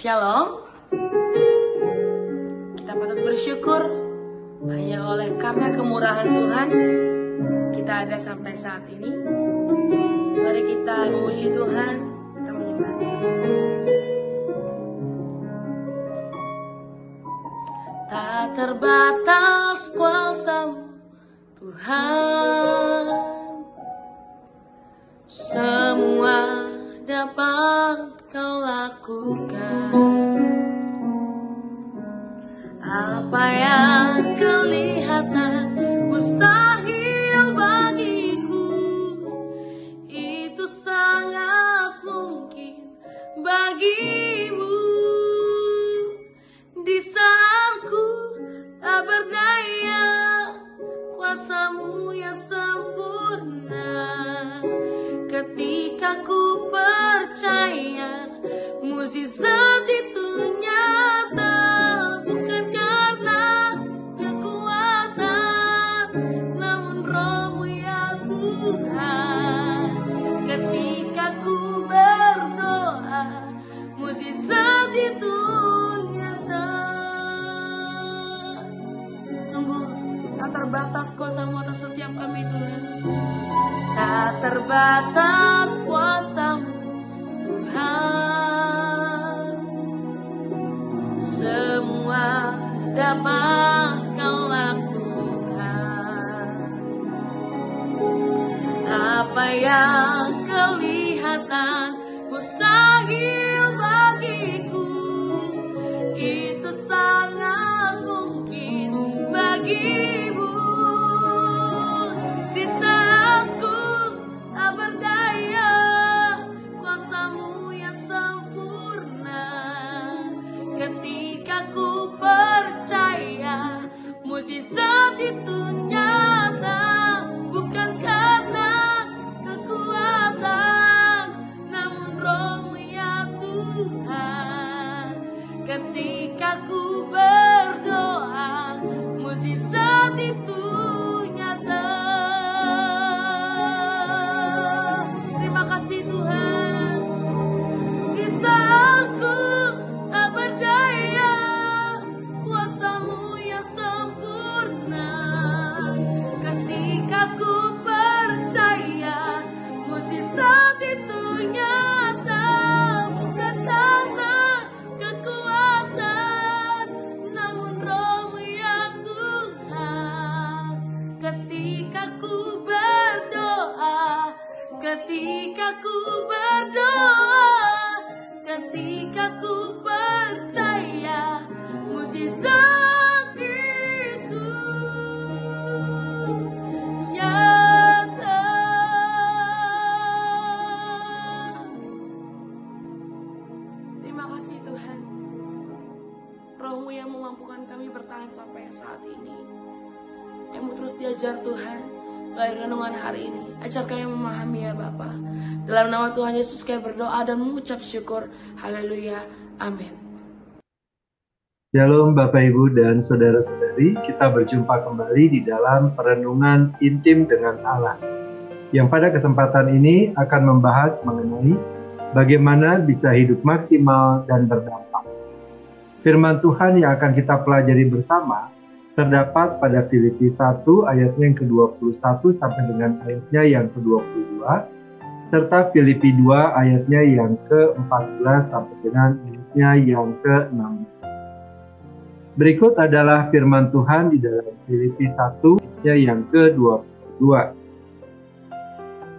Shalom. Kita patut bersyukur hanya karena kemurahan Tuhan kita ada sampai saat ini. Mari kita memuji Tuhan, kita menyembah Dia. Tak terbatas kuasa-Mu Tuhan, semua dapat Kau lakukan. Apa yang kelihatan mustahil bagiku, itu sangat mungkin bagimu. Di saat ku tak berdaya, kuasa-Mu yang sempurna. Ketika ku percaya mukjizat itu nyata, bukan karena kekuatan, namun Roh-Mu ya Tuhan. Ketika ku berdoa, mukjizat itu nyata. Sungguh tak terbatas kuasa-Mu atas setiap kami Tuhan. Tak terbatas kuasa-Mu Tuhan, semua dapat Kau lakukan. Apa yang kelihatan mustahil bagiku, itu sangat mungkin bagimu. Di saat ku tak berdaya, kuasa-Mu yang sempurna. Ketika ku percaya mukjizat itu nyata, bukan karena kekuatan, namun Roh-Mu ya Tuhan. Ketika ku berdoa, mukjizat itu nyata. Terima kasih Tuhan. Di saat ku tak berdaya, kuasa-Mu yang sempurna. Ketika ku percaya mukjizat itu nyata, bukan karena kekuatan, namun Roh-Mu ya Tuhan. Ketika ku berdoa, ketika ku percaya mukjizat itu nyata. Terima kasih Tuhan, Roh-Mu yang memampukan kami bertahan sampai saat ini. Yang terus diajar Tuhan melalui renungan hari ini. Ajar kami memahami ya Bapa. Dalam nama Tuhan Yesus kami berdoa dan mengucap syukur. Haleluya. Amin. Shalom Bapak Ibu dan Saudara-saudari, kita berjumpa kembali di dalam perenungan intim dengan Allah, yang pada kesempatan ini akan membahas mengenai bagaimana bisa hidup maksimal dan berdampak. Firman Tuhan yang akan kita pelajari bersama terdapat pada Filipi 1 ayatnya yang ke-21 sampai dengan ayatnya yang ke-22, serta Filipi 2 ayatnya yang ke-14 sampai dengan ayatnya yang ke-16. Berikut adalah firman Tuhan di dalam Filipi 1 ayatnya yang ke-22.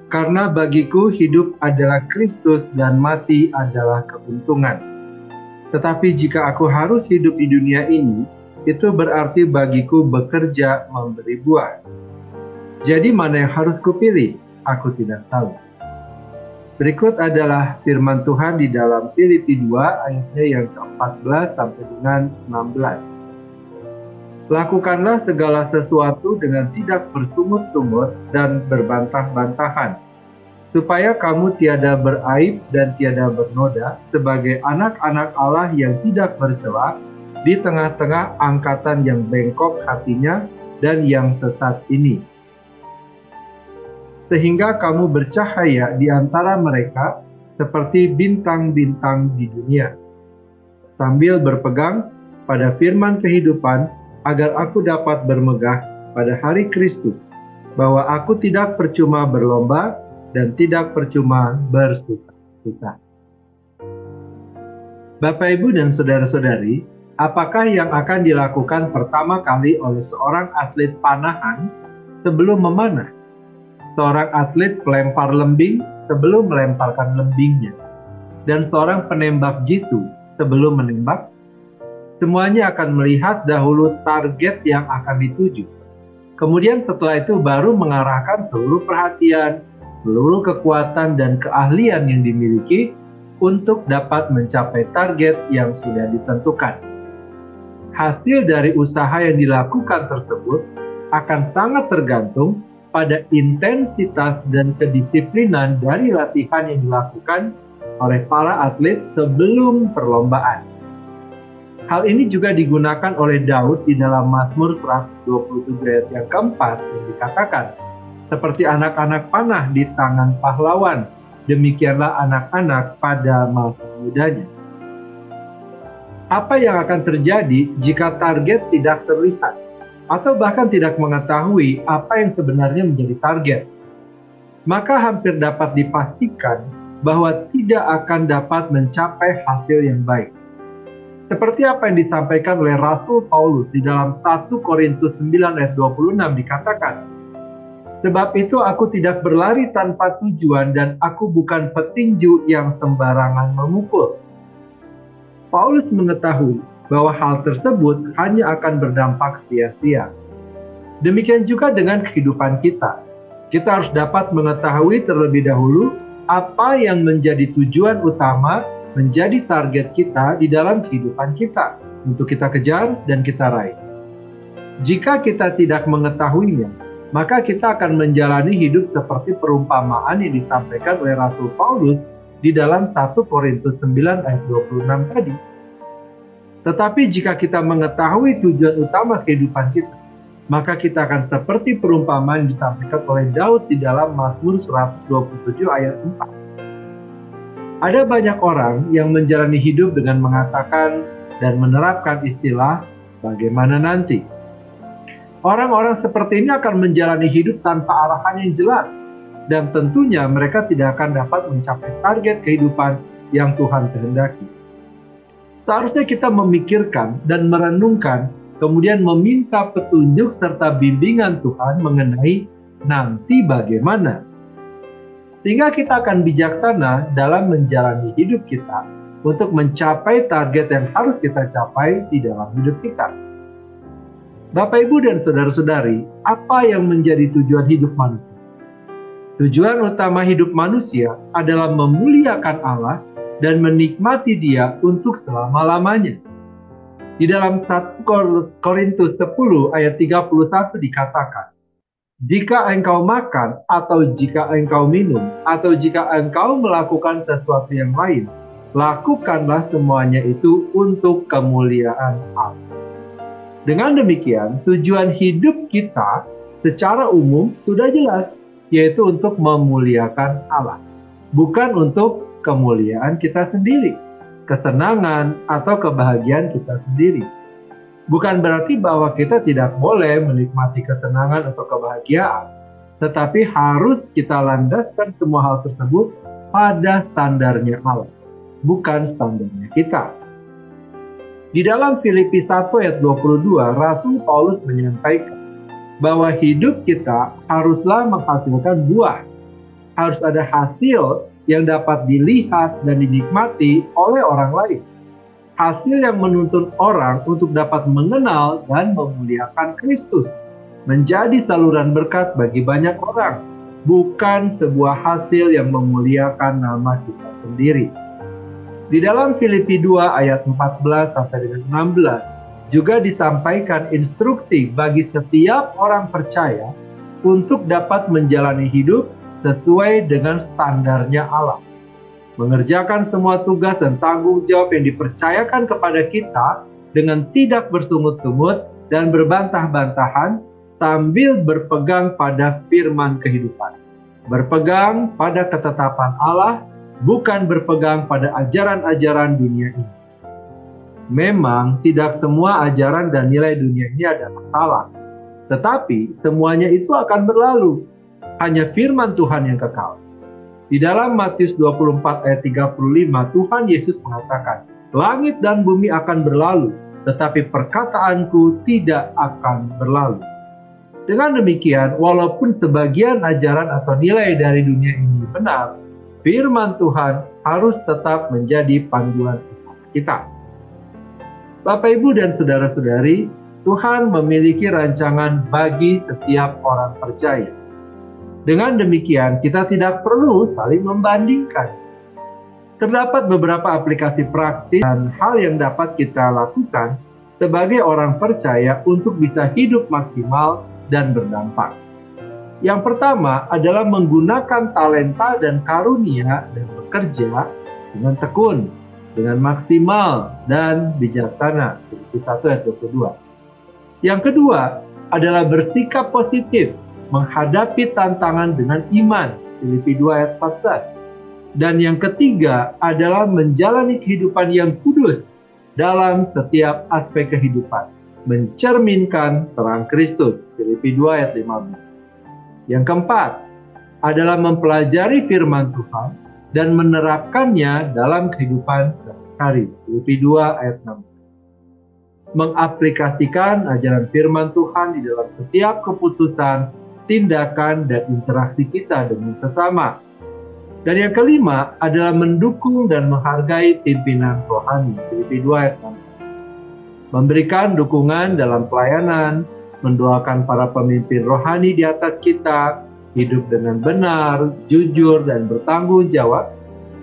Karena bagiku hidup adalah Kristus dan mati adalah keuntungan. Tetapi jika aku harus hidup di dunia ini, itu berarti bagiku bekerja memberi buah. Jadi mana yang harus kupilih? Aku tidak tahu. Berikut adalah firman Tuhan di dalam Filipi 2 ayatnya yang ke-14 sampai dengan 16. Lakukanlah segala sesuatu dengan tidak bersungut-sungut dan berbantah-bantahan, supaya kamu tiada beraib dan tiada bernoda sebagai anak-anak Allah yang tidak bercela di tengah-tengah angkatan yang bengkok hatinya dan yang sesat ini. Sehingga kamu bercahaya di antara mereka seperti bintang-bintang di dunia. sambil berpegang pada firman kehidupan agar aku dapat bermegah pada hari Kristus, bahwa aku tidak percuma berlomba dan tidak percuma bersuka-suka. Bapak, Ibu, dan saudara-saudari, apakah yang akan dilakukan pertama kali oleh seorang atlet panahan sebelum memanah? Seorang atlet pelempar lembing sebelum melemparkan lembingnya, dan seorang penembak jitu sebelum menembak? Semuanya akan melihat dahulu target yang akan dituju. Kemudian setelah itu baru mengarahkan seluruh perhatian, seluruh kekuatan dan keahlian yang dimiliki untuk dapat mencapai target yang sudah ditentukan. Hasil dari usaha yang dilakukan tersebut akan sangat tergantung pada intensitas dan kedisiplinan dari latihan yang dilakukan oleh para atlet sebelum perlombaan. Hal ini juga digunakan oleh Daud di dalam Mazmur 127 ayat yang keempat yang dikatakan, seperti anak-anak panah di tangan pahlawan, demikianlah anak-anak pada masa mudanya. Apa yang akan terjadi jika target tidak terlihat, atau bahkan tidak mengetahui apa yang sebenarnya menjadi target? Maka hampir dapat dipastikan bahwa tidak akan dapat mencapai hasil yang baik. Seperti apa yang disampaikan oleh Rasul Paulus di dalam 1 Korintus 9 ayat 26 dikatakan, sebab itu aku tidak berlari tanpa tujuan dan aku bukan petinju yang sembarangan memukul. Paulus mengetahui bahwa hal tersebut hanya akan berdampak sia-sia. Demikian juga dengan kehidupan kita. Kita harus dapat mengetahui terlebih dahulu apa yang menjadi tujuan utama, menjadi target kita di dalam kehidupan kita untuk kita kejar dan kita raih. Jika kita tidak mengetahuinya, maka kita akan menjalani hidup seperti perumpamaan yang disampaikan oleh Rasul Paulus di dalam 1 Korintus 9 ayat 26 tadi. Tetapi jika kita mengetahui tujuan utama kehidupan kita, maka kita akan seperti perumpamaan yang disampaikan oleh Daud di dalam Mazmur 127 ayat 4. Ada banyak orang yang menjalani hidup dengan mengatakan dan menerapkan istilah bagaimana nanti. Orang-orang seperti ini akan menjalani hidup tanpa arahan yang jelas, dan tentunya mereka tidak akan dapat mencapai target kehidupan yang Tuhan kehendaki. Seharusnya kita memikirkan dan merenungkan, kemudian meminta petunjuk serta bimbingan Tuhan mengenai nanti bagaimana. Sehingga kita akan bijaksana dalam menjalani hidup kita untuk mencapai target yang harus kita capai di dalam hidup kita. Bapak, Ibu, dan saudara-saudari, apa yang menjadi tujuan hidup manusia? Tujuan utama hidup manusia adalah memuliakan Allah dan menikmati Dia untuk selama-lamanya. Di dalam 1 Korintus 10 ayat 31 dikatakan, jika engkau makan, atau jika engkau minum, atau jika engkau melakukan sesuatu yang lain, lakukanlah semuanya itu untuk kemuliaan Allah. Dengan demikian, tujuan hidup kita secara umum sudah jelas, yaitu untuk memuliakan Allah, bukan untuk kemuliaan kita sendiri, kesenangan atau kebahagiaan kita sendiri. Bukan berarti bahwa kita tidak boleh menikmati ketenangan atau kebahagiaan, tetapi harus kita landaskan semua hal tersebut pada standarnya Allah, bukan standarnya kita. Di dalam Filipi 1 ayat 22, Rasul Paulus menyampaikan bahwa hidup kita haruslah menghasilkan buah. Harus ada hasil yang dapat dilihat dan dinikmati oleh orang lain. Hasil yang menuntun orang untuk dapat mengenal dan memuliakan Kristus, menjadi saluran berkat bagi banyak orang, bukan sebuah hasil yang memuliakan nama kita sendiri. Di dalam Filipi 2 ayat 14 sampai dengan 16 juga disampaikan instruksi bagi setiap orang percaya untuk dapat menjalani hidup sesuai dengan standarnya Allah. Mengerjakan semua tugas dan tanggung jawab yang dipercayakan kepada kita dengan tidak bersungut-sungut dan berbantah-bantahan sambil berpegang pada firman kehidupan. Berpegang pada ketetapan Allah, bukan berpegang pada ajaran-ajaran dunia ini. Memang tidak semua ajaran dan nilai dunia ini adalah salah, tetapi semuanya itu akan berlalu. Hanya firman Tuhan yang kekal. Di dalam Matius 24 ayat 35, Tuhan Yesus mengatakan, "Langit dan bumi akan berlalu, tetapi perkataanku tidak akan berlalu." Dengan demikian, walaupun sebagian ajaran atau nilai dari dunia ini benar, firman Tuhan harus tetap menjadi panduan kita. Bapak, Ibu, dan saudara-saudari, Tuhan memiliki rancangan bagi setiap orang percaya. Dengan demikian, kita tidak perlu saling membandingkan. Terdapat beberapa aplikasi praktis dan hal yang dapat kita lakukan sebagai orang percaya untuk bisa hidup maksimal dan berdampak. Yang pertama adalah menggunakan talenta dan karunia dan bekerja dengan tekun, dengan maksimal dan bijaksana. Filipi 1 ayat 22. Yang kedua adalah bersikap positif, menghadapi tantangan dengan iman. Filipi 2 ayat 14. Dan yang ketiga adalah menjalani kehidupan yang kudus dalam setiap aspek kehidupan, mencerminkan terang Kristus. Filipi 2 ayat 15. Yang keempat adalah mempelajari firman Tuhan dan menerapkannya dalam kehidupan sehari-hari. Filipi 2 ayat 6. Mengaplikasikan ajaran firman Tuhan di dalam setiap keputusan, tindakan, dan interaksi kita dengan sesama. Dan yang kelima adalah mendukung dan menghargai pimpinan rohani. Filipi 2 ayat 6. Memberikan dukungan dalam pelayanan, mendoakan para pemimpin rohani di atas kita, hidup dengan benar, jujur, dan bertanggung jawab,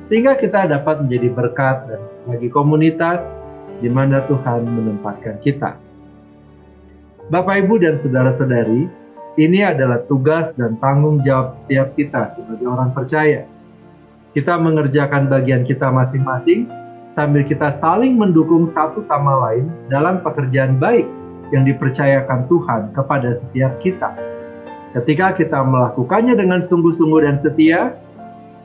sehingga kita dapat menjadi berkat dan bagi komunitas di mana Tuhan menempatkan kita. Bapak, Ibu, dan saudara-saudari, ini adalah tugas dan tanggung jawab setiap kita sebagai orang percaya. Kita mengerjakan bagian kita masing-masing sambil kita saling mendukung satu sama lain dalam pekerjaan baik yang dipercayakan Tuhan kepada setiap kita. Ketika kita melakukannya dengan sungguh-sungguh dan setia,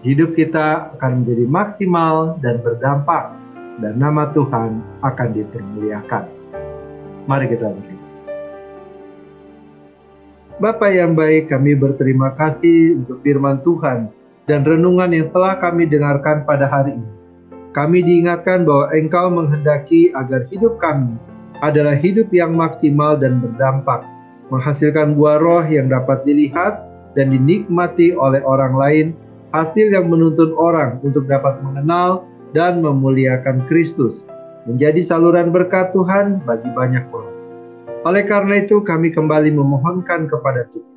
hidup kita akan menjadi maksimal dan berdampak, dan nama Tuhan akan dipermuliakan. Mari kita berdoa. Bapa yang baik, kami berterima kasih untuk firman Tuhan dan renungan yang telah kami dengarkan pada hari ini. Kami diingatkan bahwa Engkau menghendaki agar hidup kami adalah hidup yang maksimal dan berdampak, menghasilkan buah roh yang dapat dilihat dan dinikmati oleh orang lain, hasil yang menuntun orang untuk dapat mengenal dan memuliakan Kristus, menjadi saluran berkat Tuhan bagi banyak orang. Oleh karena itu, kami kembali memohonkan kepada Tuhan.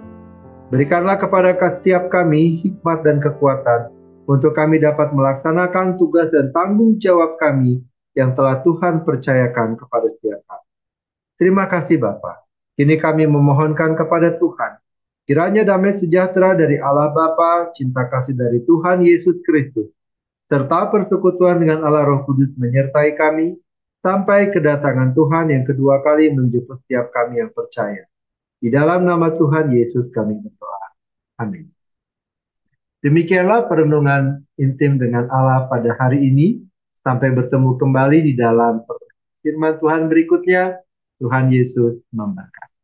Berikanlah kepada setiap kami hikmat dan kekuatan untuk kami dapat melaksanakan tugas dan tanggung jawab kami yang telah Tuhan percayakan kepada setiap kami. Terima kasih Bapa. Kini kami memohonkan kepada Tuhan, kiranya damai sejahtera dari Allah Bapa, cinta kasih dari Tuhan Yesus Kristus, serta persekutuan dengan Allah Roh Kudus menyertai kami sampai kedatangan Tuhan yang kedua kali menjemput setiap kami yang percaya. Di dalam nama Tuhan Yesus kami berdoa. Amin. Demikianlah perenungan intim dengan Allah pada hari ini. Sampai bertemu kembali di dalam firman Tuhan berikutnya. Tuhan Yesus memberkati.